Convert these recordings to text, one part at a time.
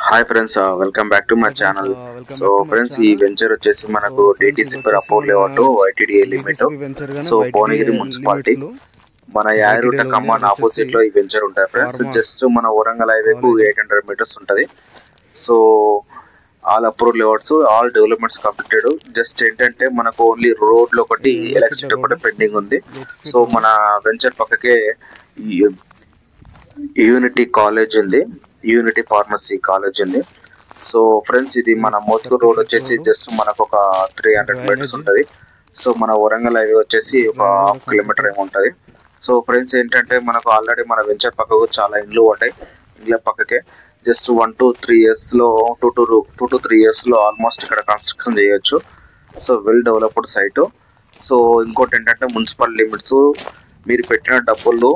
Hi friends, welcome back to my channel. So friends, ఈ venture వచ్చేసి మనకు DTC అపోర్ layout YTDA limit. So Bhuvanagiri municipality మన Yadagirigutta Khammam opposite లో ఈ వెంచర్ ఉంటాయి ఫ్రెండ్స్. జస్ట్ మన వరంగల్ హైవేకు 800 మీటర్స్ ఉంటది. So all approve layouts, all developments completed. Just ఏంటంటే మనకు ఓన్లీ రోడ్ లో ఒకటి, ఎలక్ట్రిసిటీ ఒకటి పెండింగ్ ఉంది. సో మన వెంచర్ పక్కకే యూనిటీ కాలేజ్ ఉంది, యూనిటీ ఫార్మసీ కాలేజ్ ఉంది. సో ఫ్రెండ్స్, ఇది మన మోత్కూర్ రోడ్ వచ్చేసి జస్ట్ మనకు ఒక 300 మీటర్స్ ఉంటుంది. సో మన వరంగల్ హైవే వచ్చేసి ఒక 1/2 కిలోమీటర్ ఏమో ఉంటుంది. సో ఫ్రెండ్స్ ఏంటంటే మనకు ఆల్రెడీ మన వెంచర్ పక్కకు చాలా ఇండ్లు ఉంటాయి. ఇండ్ల పక్కకే జస్ట్ 1 to 3 years లో 2 to 3 years లో ఆల్మోస్ట్ ఇక్కడ కన్స్ట్రక్షన్ చేయొచ్చు. So well developed site. So ఇంకోటి ఏంటంటే మున్సిపల్ లిమిట్స్, మీరు పెట్టిన డబ్బులు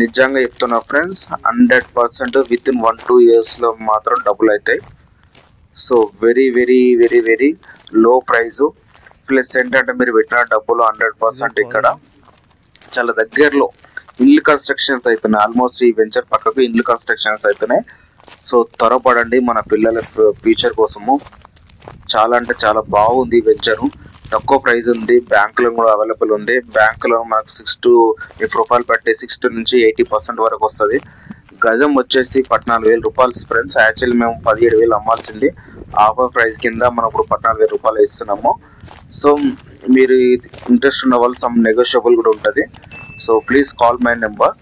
నిజంగా చెప్తున్నా ఫ్రెండ్స్, 100% విత్ ఇన్ 1-2 years లో మాత్రం డబ్బులు అవుతాయి. So very very very very low price. Plus ఏంటంటే మీరు పెట్టిన డబ్బులు 100% ఇక్కడ చాలా దగ్గరలో ఇల్లు కన్స్ట్రక్షన్స్ అవుతున్నాయి. ఆల్మోస్ట్ ఈ వెంచర్ పక్కకు ఇల్లు కన్స్ట్రక్షన్స్ అవుతున్నాయి. సో త్వరపడండి, మన పిల్లల ఫ్యూచర్ కోసము. చాలా అంటే చాలా బాగుంది ఈ వెంచరు. తక్కువ ప్రైస్ ఉంది, బ్యాంకులో కూడా అవైలబుల్ ఉంది. బ్యాంకులో మనకు 6 to రూపాయలు పెట్టి 60 నుంచి 80% వరకు వస్తుంది. గజం వచ్చేసి 14,000 రూపాయలు ఫ్రెండ్స్. యాక్చువల్లీ మేము 17,000 అమ్మాల్సింది. ఆఫర్ ప్రైస్ కింద మనం ఇప్పుడు 14,000 రూపాయలు ఇస్తున్నాము. సో మీరు ఇంట్రెస్ట్ ఉన్న వాళ్ళు సమ్ నెగోషియబుల్ కూడా ఉంటుంది. So please call my number.